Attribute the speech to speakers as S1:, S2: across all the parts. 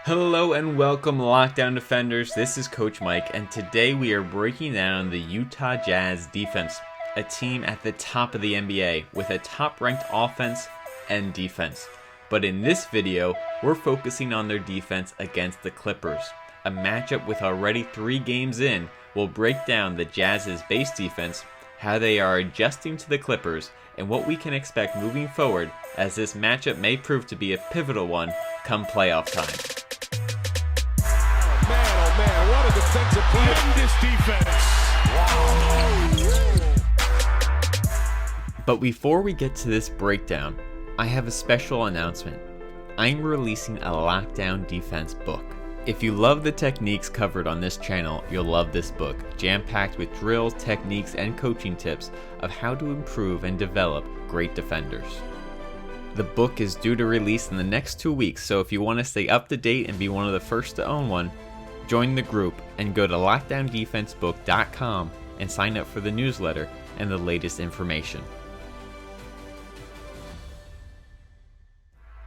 S1: Hello and welcome, Lockdown Defenders. This is Coach Mike, and today we are breaking down the Utah Jazz defense, a team at the top of the NBA with a top-ranked offense and defense. But in this video, we're focusing on their defense against the Clippers. A matchup with already 3 games in, we'll break down the Jazz's base defense, how they are adjusting to the Clippers, and what we can expect moving forward, as this matchup may prove to be a pivotal one come playoff time.
S2: Man, what a defensive play. Tremendous defense. Wow.
S1: But before we get to this breakdown, I have a special announcement. I'm releasing a Lockdown Defense book. If you love the techniques covered on this channel, you'll love this book, jam-packed with drills, techniques, and coaching tips of how to improve and develop great defenders. The book is due to release in the next 2 weeks, so if you want to stay up to date and be one of the first to own one, join the group and go to lockdowndefensebook.com and sign up for the newsletter and the latest information.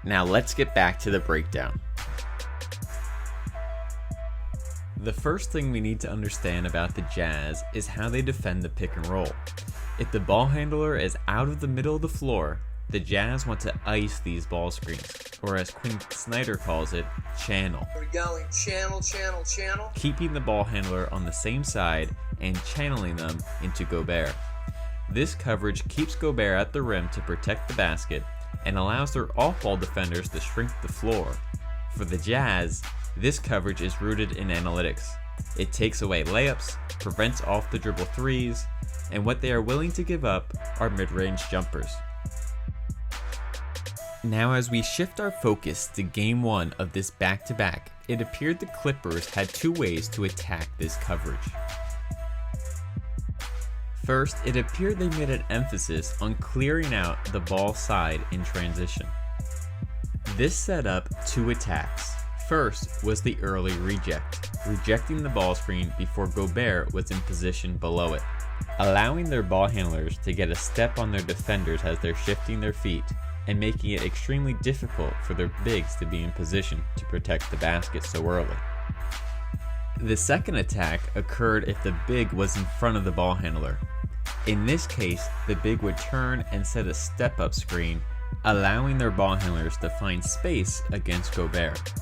S1: Now let's get back to the breakdown. The first thing we need to understand about the Jazz is how they defend the pick and roll. If the ball handler is out of the middle of the floor, the Jazz want to ice these ball screens, or as Quinn Snyder calls it, channel.
S3: We're going channel.
S1: Keeping the ball handler on the same side and channeling them into Gobert. This coverage keeps Gobert at the rim to protect the basket and allows their off-ball defenders to shrink the floor. For the Jazz, this coverage is rooted in analytics. It takes away layups, prevents off-the-dribble threes, and what they are willing to give up are mid-range jumpers. Now as we shift our focus to Game 1 of this back-to-back, it appeared the Clippers had 2 ways to attack this coverage. First, it appeared they made an emphasis on clearing out the ball side in transition. This set up 2 attacks. First was the early reject, rejecting the ball screen before Gobert was in position below it, allowing their ball handlers to get a step on their defenders as they're shifting their feet, and making it extremely difficult for their bigs to be in position to protect the basket so early. The second attack occurred if the big was in front of the ball handler. In this case, the big would turn and set a step-up screen, allowing their ball handlers to find space against Gobert.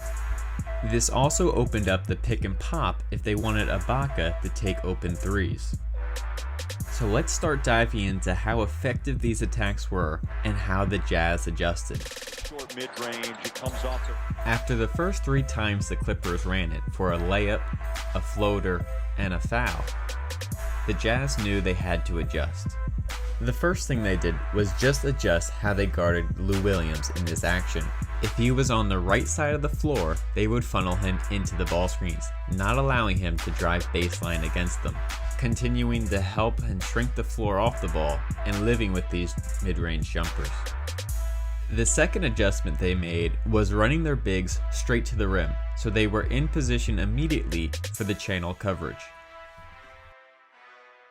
S1: This also opened up the pick and pop if they wanted Ibaka to take open threes. So let's start diving into how effective these attacks were and how the Jazz adjusted.
S2: Short mid-range, it comes off to...
S1: After the first 3 times the Clippers ran it for a layup, a floater, and a foul, the Jazz knew they had to adjust. The first thing they did was just adjust how they guarded Lou Williams in this action. If he was on the right side of the floor, they would funnel him into the ball screens, not allowing him to drive baseline against them, continuing to help and shrink the floor off the ball and living with these mid-range jumpers. The second adjustment they made was running their bigs straight to the rim, so they were in position immediately for the channel coverage.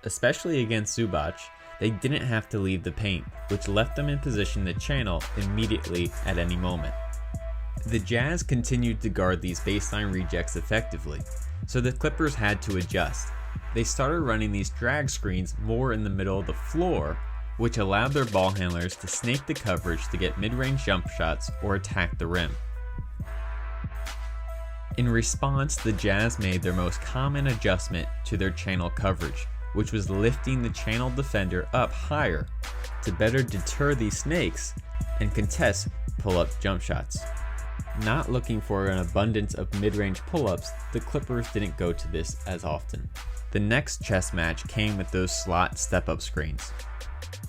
S1: Especially against Zubac, they didn't have to leave the paint, which left them in position to channel immediately at any moment. The Jazz continued to guard these baseline rejects effectively, so the Clippers had to adjust. They started running these drag screens more in the middle of the floor, which allowed their ball handlers to snake the coverage to get mid-range jump shots or attack the rim. In response, the Jazz made their most common adjustment to their channel coverage, which was lifting the channel defender up higher to better deter these snakes and contest pull-up jump shots. Not looking for an abundance of mid-range pull-ups, the Clippers didn't go to this as often. The next chess match came with those slot step-up screens.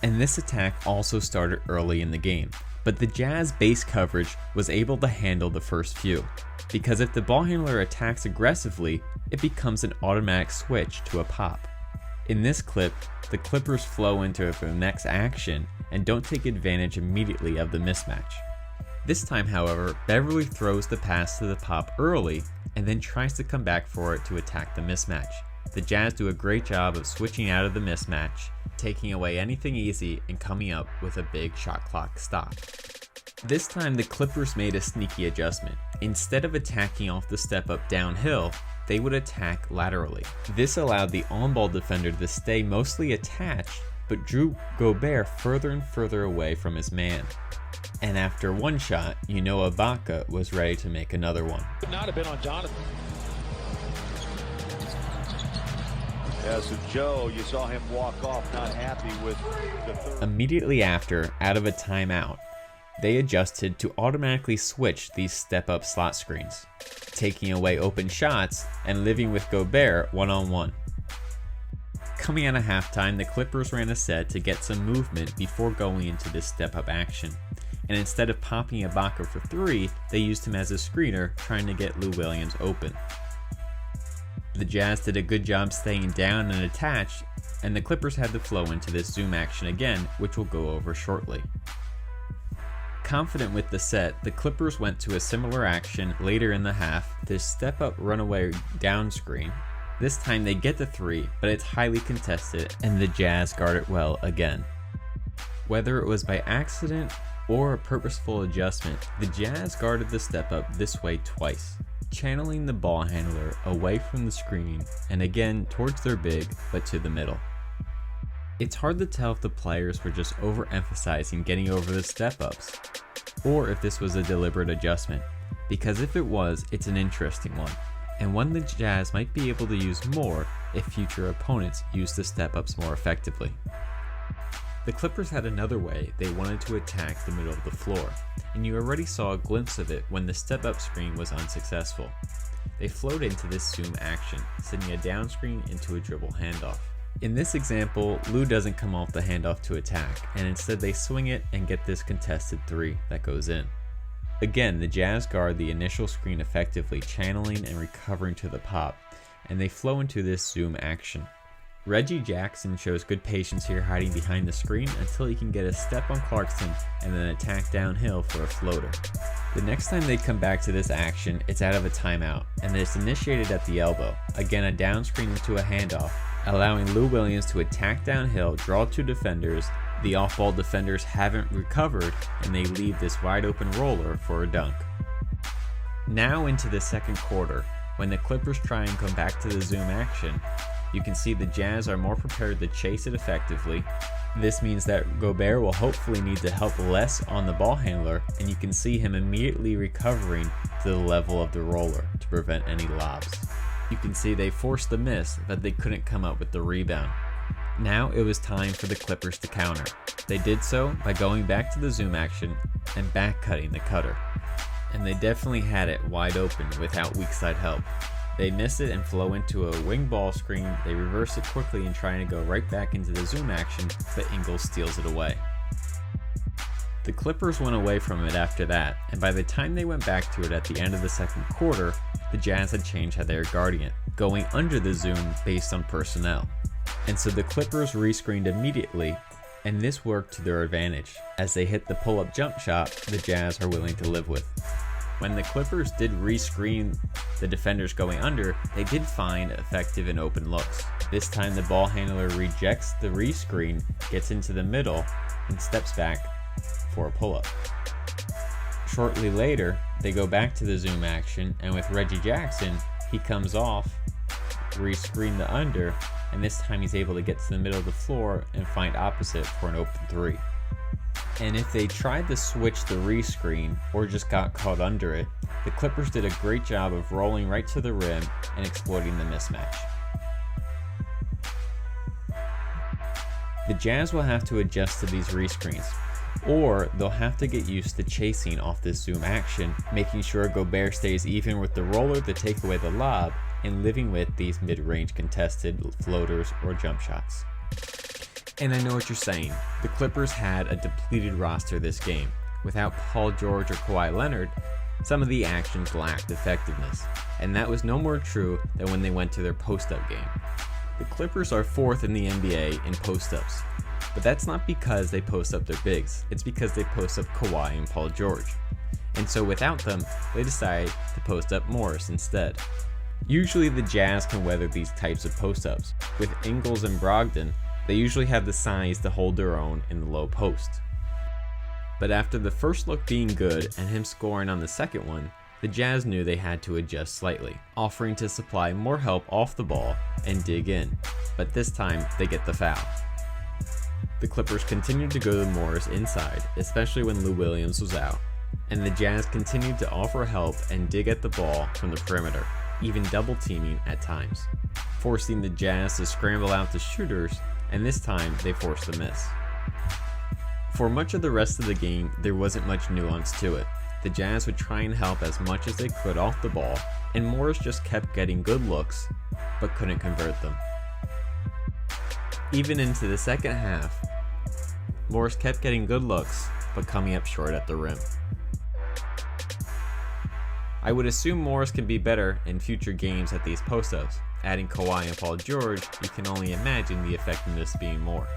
S1: And this attack also started early in the game, but the Jazz base coverage was able to handle the first few, because if the ball handler attacks aggressively, it becomes an automatic switch to a pop. In this clip, the Clippers flow into their next action and don't take advantage immediately of the mismatch. This time, however, Beverly throws the pass to the pop early and then tries to come back for it to attack the mismatch. The Jazz do a great job of switching out of the mismatch, taking away anything easy and coming up with a big shot clock stop. This time the Clippers made a sneaky adjustment. Instead of attacking off the step up downhill, they would attack laterally. This allowed the on-ball defender to stay mostly attached, but drew Gobert further and further away from his man. And after one shot, you know Ibaka was ready to make another one.
S2: Could not have been on Donovan. Yeah, so Joe, you saw him walk off not happy with the third.
S1: Immediately after, out of a timeout, they adjusted to automatically switch these step-up slot screens, taking away open shots and living with Gobert one-on-one. Coming out of halftime, the Clippers ran a set to get some movement before going into this step-up action. And instead of popping Ibaka for three, they used him as a screener, trying to get Lou Williams open. The Jazz did a good job staying down and attached, and the Clippers had to flow into this zoom action again, which we'll go over shortly. Confident with the set, the Clippers went to a similar action later in the half, this step-up runaway down screen. This time they get the three, but it's highly contested, and the Jazz guard it well again. Whether it was by accident or a purposeful adjustment, the Jazz guarded the step-up this way twice, channeling the ball handler away from the screen and again towards their big, but to the middle. It's hard to tell if the players were just overemphasizing getting over the step-ups, or if this was a deliberate adjustment, because if it was, it's an interesting one, and one the Jazz might be able to use more if future opponents use the step-ups more effectively. The Clippers had another way they wanted to attack the middle of the floor, and you already saw a glimpse of it when the step-up screen was unsuccessful. They flowed into this zoom action, sending a down screen into a dribble handoff. In this example, Lou doesn't come off the handoff to attack, and instead they swing it and get this contested three that goes in. Again, the Jazz guard the initial screen effectively, channeling and recovering to the pop, and they flow into this zoom action. Reggie Jackson shows good patience here, hiding behind the screen until he can get a step on Clarkson and then attack downhill for a floater. The next time they come back to this action, it's out of a timeout, and it's initiated at the elbow. Again, a down screen into a handoff, allowing Lou Williams to attack downhill, draw two defenders. The off-ball defenders haven't recovered, and they leave this wide open roller for a dunk. Now into the second quarter, when the Clippers try and come back to the zoom action, you can see the Jazz are more prepared to chase it effectively. This means that Gobert will hopefully need to help less on the ball handler, and you can see him immediately recovering to the level of the roller to prevent any lobs. You can see they forced the miss, but they couldn't come up with the rebound. Now it was time for the Clippers to counter. They did so by going back to the zoom action and back cutting the cutter. And they definitely had it wide open without weak side help. They miss it and flow into a wing ball screen. They reverse it quickly and trying to go right back into the zoom action, but Ingles steals it away. The Clippers went away from it after that, and by the time they went back to it at the end of the second quarter, the Jazz had changed how they were guarding it, going under the zoom based on personnel. And so the Clippers rescreened immediately, and this worked to their advantage. As they hit the pull-up jump shot, the Jazz are willing to live with. When the Clippers did rescreen the defenders going under, they did find effective and open looks. This time the ball handler rejects the rescreen, gets into the middle, and steps back for a pull-up. Shortly later, they go back to the zoom action, and with Reggie Jackson, he comes off, rescreen the under, and this time he's able to get to the middle of the floor and find opposite for an open three. And if they tried to switch the rescreen or just got caught under it, the Clippers did a great job of rolling right to the rim and exploiting the mismatch. The Jazz will have to adjust to these rescreens, or they'll have to get used to chasing off this zoom action, making sure Gobert stays even with the roller to take away the lob, and living with these mid-range contested floaters or jump shots. And I know what you're saying, the Clippers had a depleted roster this game. Without Paul George or Kawhi Leonard, some of the actions lacked effectiveness, and that was no more true than when they went to their post-up game. The Clippers are 4th in the NBA in post-ups, but that's not because they post up their bigs, it's because they post up Kawhi and Paul George. And so without them, they decide to post up Morris instead. Usually the Jazz can weather these types of post-ups. With Ingles and Brogdon, they usually have the size to hold their own in the low post. But after the first look being good and him scoring on the second one, the Jazz knew they had to adjust slightly, offering to supply more help off the ball and dig in, but this time they get the foul. The Clippers continued to go to Morris inside, especially when Lou Williams was out, and the Jazz continued to offer help and dig at the ball from the perimeter, even double teaming at times, forcing the Jazz to scramble out the shooters, and this time they forced the miss. For much of the rest of the game, there wasn't much nuance to it. The Jazz would try and help as much as they could off the ball, and Morris just kept getting good looks, but couldn't convert them. Even into the second half, Morris kept getting good looks, but coming up short at the rim. I would assume Morris can be better in future games at these post-ups. Adding Kawhi and Paul George, you can only imagine the effectiveness being more.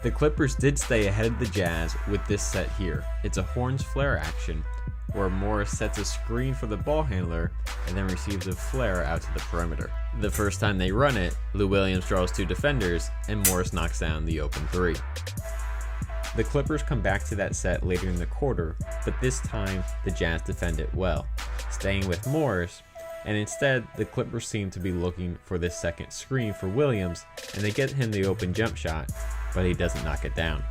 S1: The Clippers did stay ahead of the Jazz with this set here. It's a Horns flare action, where Morris sets a screen for the ball handler and then receives a flare out to the perimeter. The first time they run it, Lou Williams draws two defenders and Morris knocks down the open three. The Clippers come back to that set later in the quarter, but this time the Jazz defend it well, staying with Morris, and instead the Clippers seem to be looking for this second screen for Williams, and they get him the open jump shot, but he doesn't knock it down.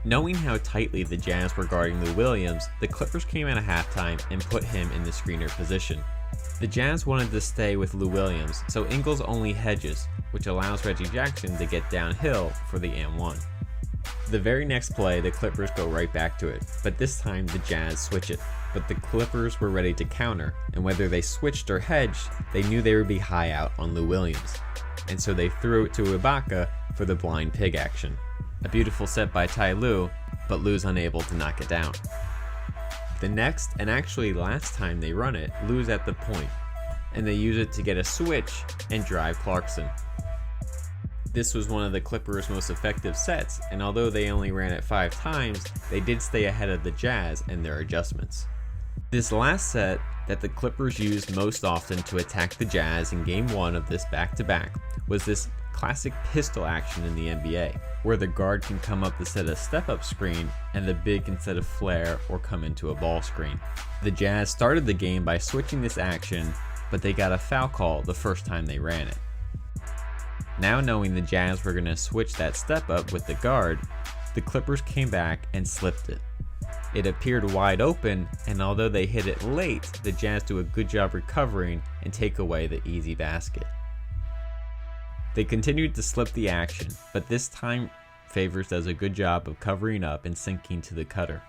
S1: Knowing how tightly the Jazz were guarding Lou Williams, the Clippers came out of halftime and put him in the screener position. The Jazz wanted to stay with Lou Williams, so Ingles only hedges, which allows Reggie Jackson to get downhill for the and one. The very next play, the Clippers go right back to it, but this time the Jazz switch it. But the Clippers were ready to counter, and whether they switched or hedged, they knew they would be high out on Lou Williams. And so they threw it to Ibaka for the blind pig action. A beautiful set by Ty Lue, but Lue's unable to knock it down. The next, and actually last time they run it, Lue's at the point, and they use it to get a switch and drive Clarkson. This was one of the Clippers' most effective sets, and although they only ran it 5 times, they did stay ahead of the Jazz and their adjustments. This last set that the Clippers used most often to attack the Jazz in Game 1 of this back-to-back was this classic pistol action in the NBA, where the guard can come up to set a step-up screen and the big can set a flare or come into a ball screen. The Jazz started the game by switching this action, but they got a foul call the first time they ran it. Now knowing the Jazz were going to switch that step up with the guard, the Clippers came back and slipped it. It appeared wide open, and although they hit it late, the Jazz do a good job recovering and take away the easy basket. They continued to slip the action, but this time Favors does a good job of covering up and sinking to the cutter.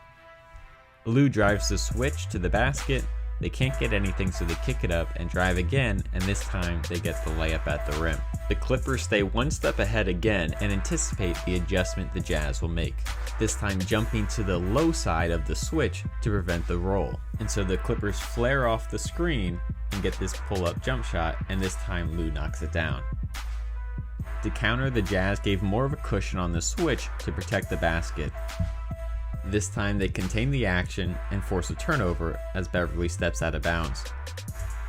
S1: Lue drives the switch to the basket. They can't get anything, so they kick it up and drive again, and this time they get the layup at the rim. The Clippers stay one step ahead again and anticipate the adjustment the Jazz will make, this time jumping to the low side of the switch to prevent the roll. And so the Clippers flare off the screen and get this pull-up jump shot, and this time Lue knocks it down. To counter, the Jazz gave more of a cushion on the switch to protect the basket. This time they contain the action and force a turnover as Beverly steps out of bounds.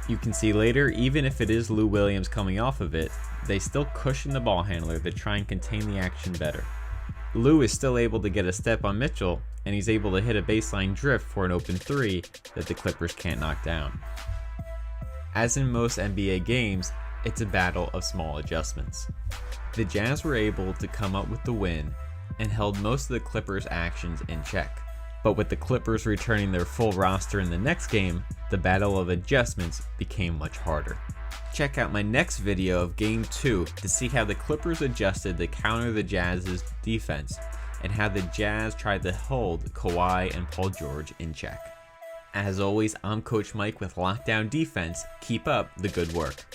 S1: You can see later, even if it is Lou Williams coming off of it, they still cushion the ball handler to try and contain the action better. Lue is still able to get a step on Mitchell, and he's able to hit a baseline drift for an open three that the Clippers can't knock down. As in most NBA games, it's a battle of small adjustments. The Jazz were able to come up with the win and held most of the Clippers' actions in check. But with the Clippers returning their full roster in the next game, the battle of adjustments became much harder. Check out my next video of Game 2 to see how the Clippers adjusted to counter the Jazz's defense, and how the Jazz tried to hold Kawhi and Paul George in check. As always, I'm Coach Mike with Lockdown Defense. Keep up the good work.